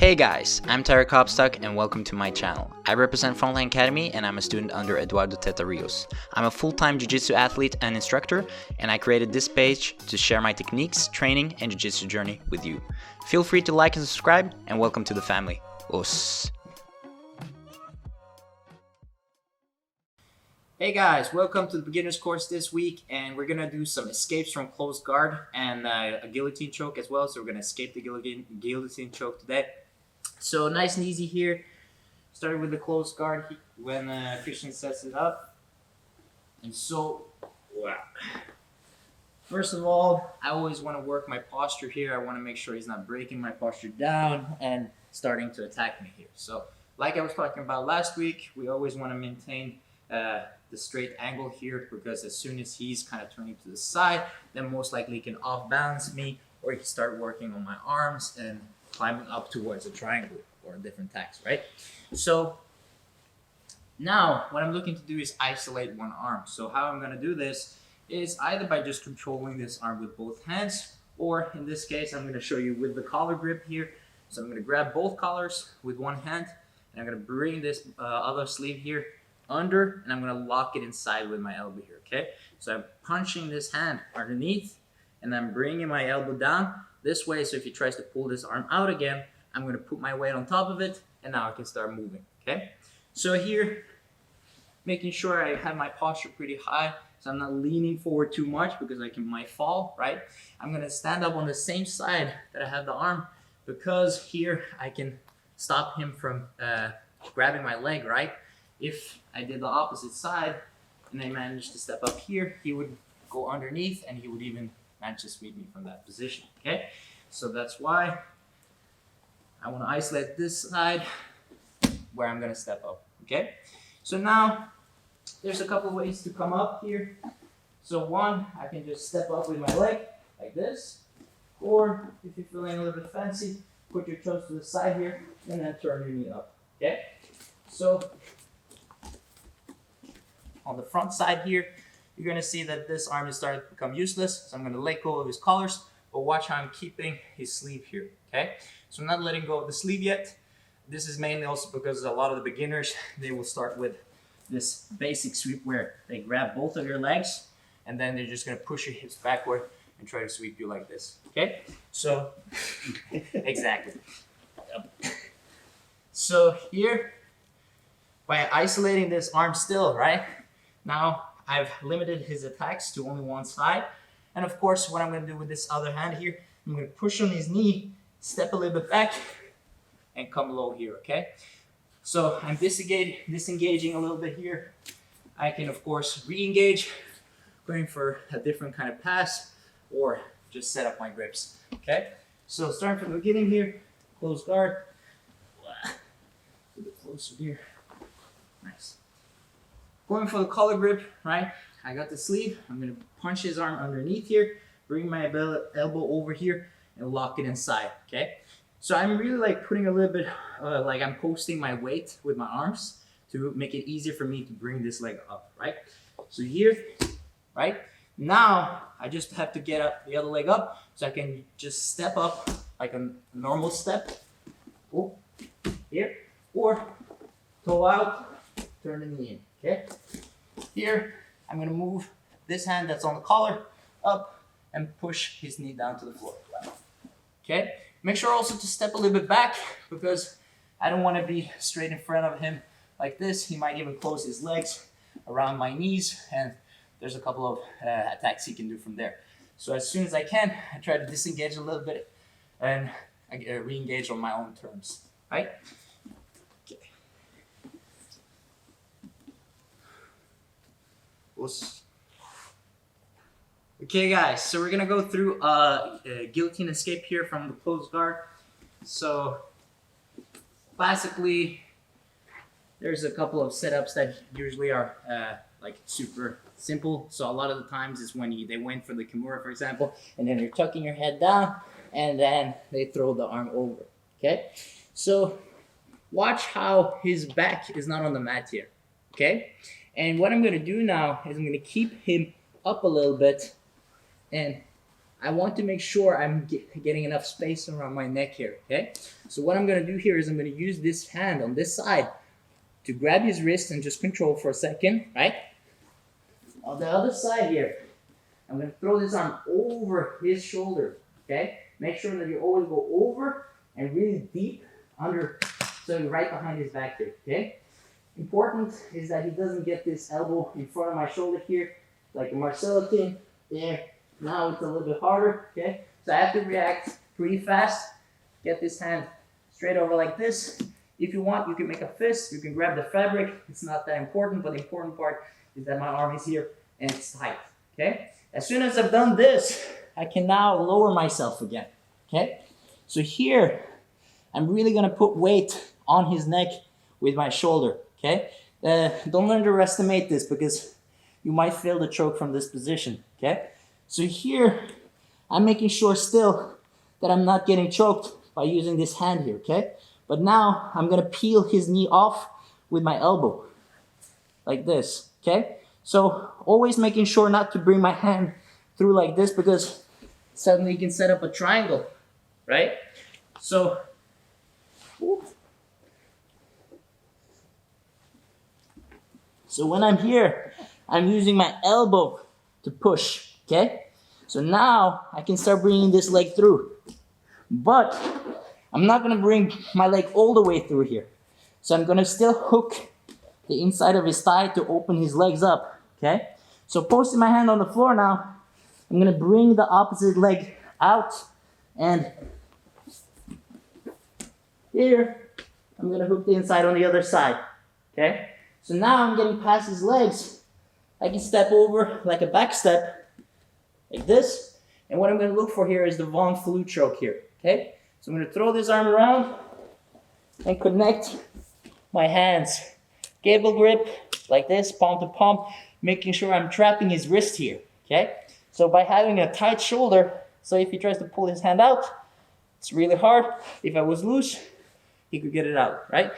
Hey guys, I'm Tyler Kopstock and welcome to my channel. I represent Frontline Academy and I'm a student under Eduardo Teta Rios. I'm a full-time Jiu-Jitsu athlete and instructor, and I created this page to share my techniques, training, and Jiu-Jitsu journey with you. Feel free to like and subscribe, and welcome to the family. Us. Hey guys, welcome to the beginner's course this week, and we're gonna do some escapes from closed guard and a guillotine choke as well. So we're gonna escape the guillotine choke today. So nice and easy here. Starting with the closed guard when Christian sets it up. And so, wow. First of all, I always want to work my posture here. I want to make sure he's not breaking my posture down and starting to attack me here. So, like I was talking about last week, we always want to maintain the straight angle here, because as soon as he's kind of turning to the side, then most likely he can off balance me, or he can start working on my arms and climbing up towards a triangle or different tacks, right? So now what I'm looking to do is isolate one arm. So how I'm going to do this is either by just controlling this arm with both hands, or in this case I'm going to show you with the collar grip here. So I'm going to grab both collars with one hand, and I'm going to bring this other sleeve here under, and I'm going to lock it inside with my elbow here, okay? So I'm punching this hand underneath, and I'm bringing my elbow down this way. So if he tries to pull this arm out again, I'm going to put my weight on top of it, and now I can start moving, okay? So here, making sure I have my posture pretty high, so I'm not leaning forward too much because I might fall, right? I'm going to stand up on the same side that I have the arm, because here I can stop him from grabbing my leg, right? If I did the opposite side and I managed to step up here, he would go underneath and he would even manage to sweep me from that position, okay? So that's why I want to isolate this side where I'm going to step up, okay? So now there's a couple of ways to come up here. So one, I can just step up with my leg like this, or if you're feeling a little bit fancy, put your toes to the side here and then turn your knee up, okay? So on the front side here, you're going to see that this arm is starting to become useless. So I'm going to let go of his collars, but watch how I'm keeping his sleeve here, okay? So I'm not letting go of the sleeve yet. This is mainly also because a lot of the beginners, they will start with this basic sweep where they grab both of your legs, and then they're just going to push your hips backward and try to sweep you like this, okay? So, exactly. So here, by isolating this arm still, right? Now I've limited his attacks to only one side. And of course, what I'm going to do with this other hand here, I'm going to push on his knee, step a little bit back, and come low here, okay? So I'm disengaging a little bit here. I can, of course, re-engage, going for a different kind of pass, or just set up my grips, okay? So starting from the beginning here, close guard. A little bit closer here. Nice. Going for the collar grip, right? I got the sleeve. I'm going to punch his arm underneath here, bring my elbow over here, and lock it inside, okay? So I'm really like putting a little bit, like I'm posting my weight with my arms to make it easier for me to bring this leg up, right? So here, right? Now, I just have to get up the other leg up, so I can just step up like a normal step. Oh, here. Or toe out, turn the knee in, okay? Here, I'm gonna move this hand that's on the collar up and push his knee down to the floor. Okay? Make sure also to step a little bit back, because I don't want to be straight in front of him like this. He might even close his legs around my knees, and there's a couple of attacks he can do from there. So as soon as I can, I try to disengage a little bit and I re-engage on my own terms, right? Okay. Okay guys, so we're gonna go through a guillotine escape here from the closed guard. So classically, there's a couple of setups that usually are like super simple. So a lot of the times it's when they went for the Kimura, for example, and then you're tucking your head down and then they throw the arm over, okay? So watch how his back is not on the mat here, okay? And what I'm gonna do now is I'm gonna keep him up a little bit and I want to make sure I'm getting enough space around my neck here, okay? So what I'm gonna do here is I'm gonna use this hand on this side to grab his wrist and just control for a second, right? On the other side here, I'm gonna throw this arm over his shoulder, okay? Make sure that you always go over and really deep under, so you're right behind his back here, okay? Important is that he doesn't get this elbow in front of my shoulder here, like a Marcelo thing, there. Now it's a little bit harder, okay? So I have to react pretty fast. Get this hand straight over like this. If you want, you can make a fist. You can grab the fabric. It's not that important, but the important part is that my arm is here and it's tight, okay? As soon as I've done this, I can now lower myself again, okay? So here, I'm really gonna put weight on his neck with my shoulder, okay? Don't underestimate this because you might fail the choke from this position, okay? So here, I'm making sure still that I'm not getting choked by using this hand here, okay? But now, I'm gonna peel his knee off with my elbow, like this, okay? So always making sure not to bring my hand through like this because suddenly you can set up a triangle, right? So, when I'm here, I'm using my elbow to push, okay? So now I can start bringing this leg through. But I'm not gonna bring my leg all the way through here. So I'm gonna still hook the inside of his thigh to open his legs up, okay? So posting my hand on the floor now, I'm gonna bring the opposite leg out and here, I'm gonna hook the inside on the other side, okay? So now I'm getting past his legs. I can step over like a back step, like this. And what I'm gonna look for here is the Von Flue choke here, okay? So I'm gonna throw this arm around and connect my hands. Cable grip, like this, palm to palm, making sure I'm trapping his wrist here, okay? So by having a tight shoulder, so if he tries to pull his hand out, it's really hard. If I was loose, he could get it out, right?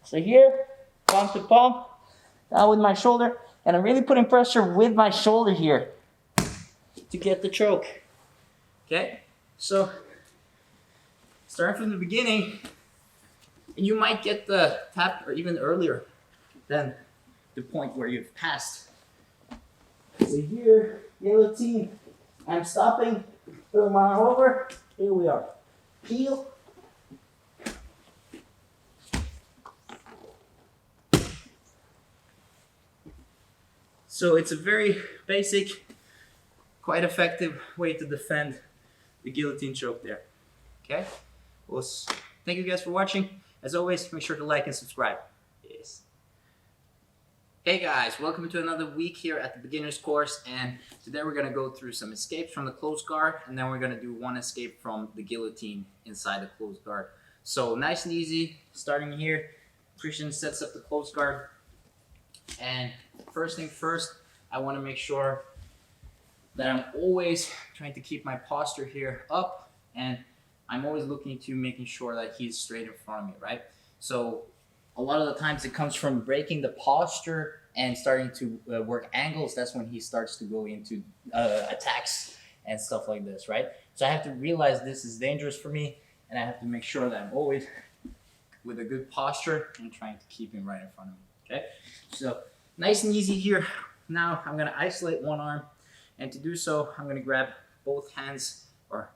So here, palm to palm, down with my shoulder, and I'm really putting pressure with my shoulder here to get the choke, okay? So, starting from the beginning, and you might get the tap or even earlier than the point where you've passed. So here, guillotine, I'm stopping, throw my arm over, here we are. Peel. So it's a very basic, quite effective way to defend the guillotine choke there. Okay? Well, thank you guys for watching. As always, make sure to like and subscribe. Yes. Hey guys, welcome to another week here at the beginner's course, and today we're gonna go through some escapes from the closed guard, and then we're gonna do one escape from the guillotine inside the closed guard. So nice and easy, starting here. Christian sets up the closed guard, and first thing first, I wanna make sure that I'm always trying to keep my posture here up, and I'm always looking to making sure that he's straight in front of me, right? So a lot of the times it comes from breaking the posture and starting to work angles. That's when he starts to go into attacks and stuff like this, right? So I have to realize this is dangerous for me, and I have to make sure that I'm always with a good posture and trying to keep him right in front of me, okay? So nice and easy here. Now I'm gonna isolate one arm, and to do so, I'm gonna grab both hands or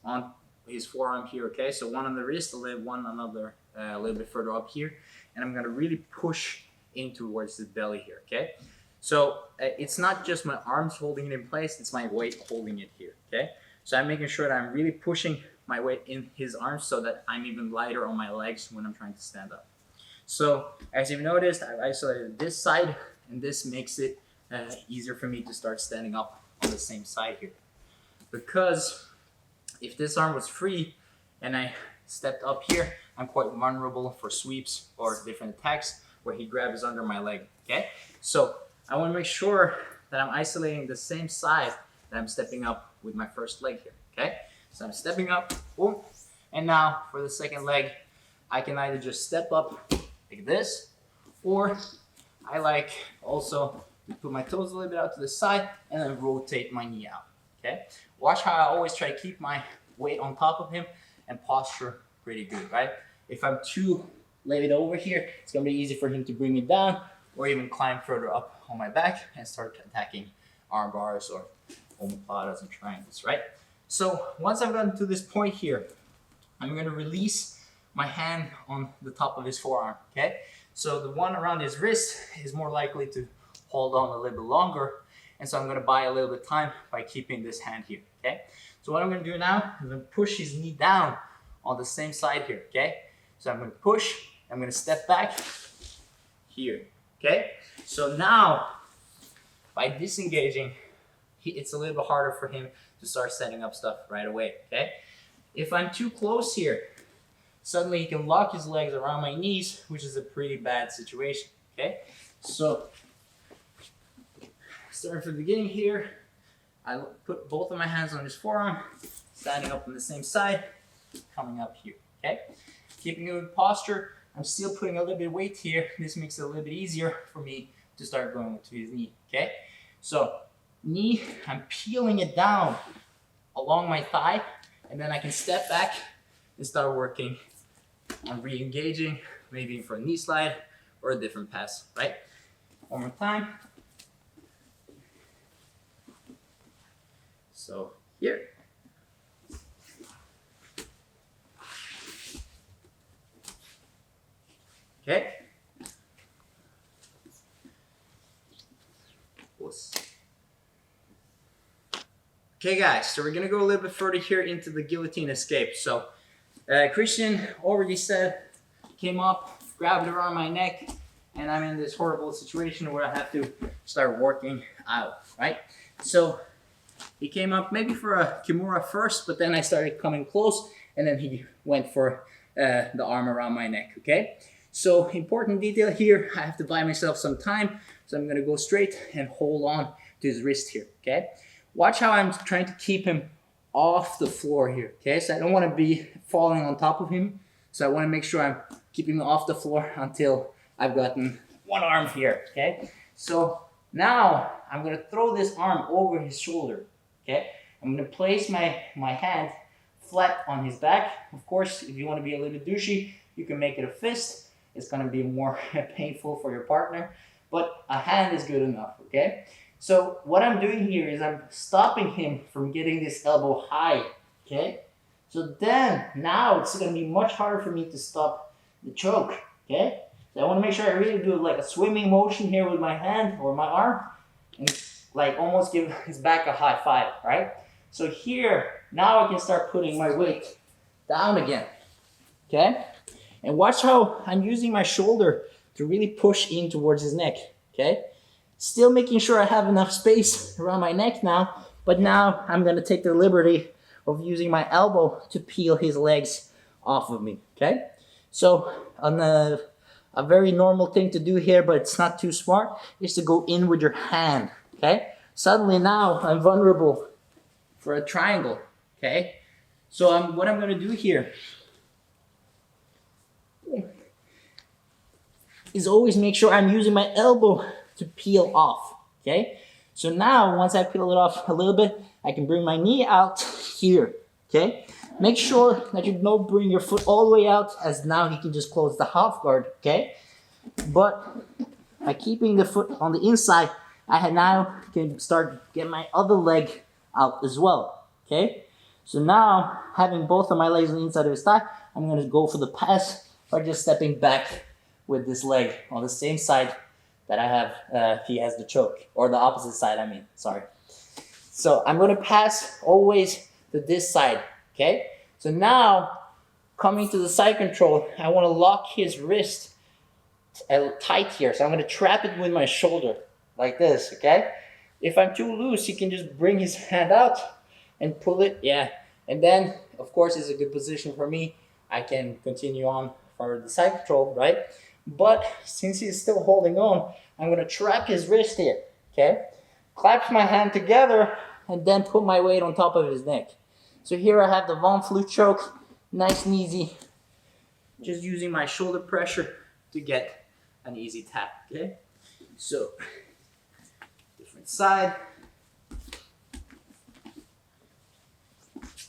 on his forearm here, okay? So one on the wrist, one another a little bit further up here, and I'm gonna really push in towards the belly here, okay? So it's not just my arms holding it in place, it's my weight holding it here, okay? So I'm making sure that I'm really pushing my weight in his arms so that I'm even lighter on my legs when I'm trying to stand up. So as you've noticed, I've isolated this side, and this makes it easier for me to start standing up on the same side here. Because if this arm was free and I stepped up here, I'm quite vulnerable for sweeps or different attacks where he grabs under my leg, okay? So I wanna make sure that I'm isolating the same side that I'm stepping up with my first leg here, okay? So I'm stepping up, boom, and now for the second leg, I can either just step up like this, or I like also to put my toes a little bit out to the side and then rotate my knee out, okay? Watch how I always try to keep my weight on top of him and posture pretty good, right? If I'm too laid over here, it's gonna be easy for him to bring me down or even climb further up on my back and start attacking arm bars or omoplatas and triangles, right? So once I've gotten to this point here, I'm gonna release my hand on the top of his forearm, okay? So the one around his wrist is more likely to hold on a little bit longer, and so I'm gonna buy a little bit of time by keeping this hand here, okay? So what I'm gonna do now is I'm gonna push his knee down on the same side here, okay? So I'm gonna push, I'm gonna step back here, okay? So now, by disengaging, it's a little bit harder for him to start setting up stuff right away, okay? If I'm too close here, suddenly he can lock his legs around my knees, which is a pretty bad situation, okay? So, starting from the beginning here, I put both of my hands on his forearm, standing up on the same side, coming up here, okay? Keeping a good posture, I'm still putting a little bit of weight here. This makes it a little bit easier for me to start going to his knee, okay? So, knee, I'm peeling it down along my thigh, and then I can step back and start working on re-engaging, maybe for a knee slide or a different pass, right? One more time. So here. Okay. Okay guys, so we're gonna go a little bit further here into the guillotine escape. So Christian already said, came up, grabbed around my neck, and I'm in this horrible situation where I have to start working out, right? So he came up maybe for a Kimura first, but then I started coming close, and then he went for the arm around my neck, okay? So important detail here, I have to buy myself some time, so I'm gonna go straight and hold on to his wrist here, okay? Watch how I'm trying to keep him off the floor here, okay? So I don't want to be falling on top of him. So I want to make sure I'm keeping him off the floor until I've gotten one arm here, okay? So now I'm going to throw this arm over his shoulder, okay? I'm going to place my hand flat on his back. Of course, if you want to be a little bit douchey, you can make it a fist. It's going to be more painful for your partner, but a hand is good enough, okay? So what I'm doing here is I'm stopping him from getting this elbow high, okay? So then, now it's gonna be much harder for me to stop the choke, okay? So I wanna make sure I really do like a swimming motion here with my hand or my arm and like almost give his back a high five, right? So here, now I can start putting my weight down again, okay? And watch how I'm using my shoulder to really push in towards his neck, okay? Still making sure I have enough space around my neck now, but now I'm gonna take the liberty of using my elbow to peel his legs off of me, okay? So on a very normal thing to do here, but it's not too smart, is to go in with your hand, okay? Suddenly now I'm vulnerable for a triangle, okay? So what I'm gonna do here is always make sure I'm using my elbow to peel off, okay? So now, once I peel it off a little bit, I can bring my knee out here, okay? Make sure that you don't bring your foot all the way out, as now he can just close the half guard, okay? But by keeping the foot on the inside, I now can start getting my other leg out as well, okay? So now, having both of my legs on the inside of his thigh, I'm gonna go for the pass by just stepping back with this leg on the same side that I have, he has the choke, or the opposite side, I mean, sorry. So I'm gonna pass always to this side, okay? So now, coming to the side control, I wanna lock his wrist tight here. So I'm gonna trap it with my shoulder, like this, okay? If I'm too loose, he can just bring his hand out and pull it, yeah. And then, of course, it's a good position for me. I can continue on for the side control, right? But since he's still holding on, I'm gonna trap his wrist here, okay? Clasp my hand together and then put my weight on top of his neck. So here I have the Von Flute choke, nice and easy. Just using my shoulder pressure to get an easy tap, okay? So, different side.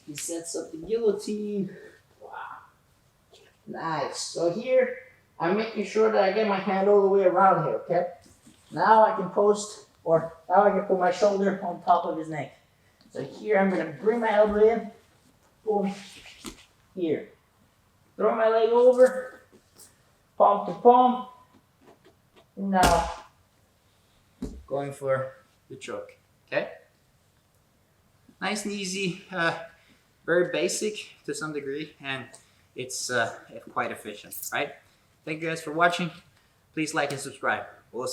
he sets up the guillotine. Wow. Nice. So here, I'm making sure that I get my hand all the way around here, okay? Now I can post, or now I can put my shoulder on top of his neck. So here I'm gonna bring my elbow in, boom, here. Throw my leg over, palm to palm. Now, going for the choke, okay? Nice and easy, very basic to some degree, and it's quite efficient, right? Thank you guys for watching. Please like and subscribe. We'll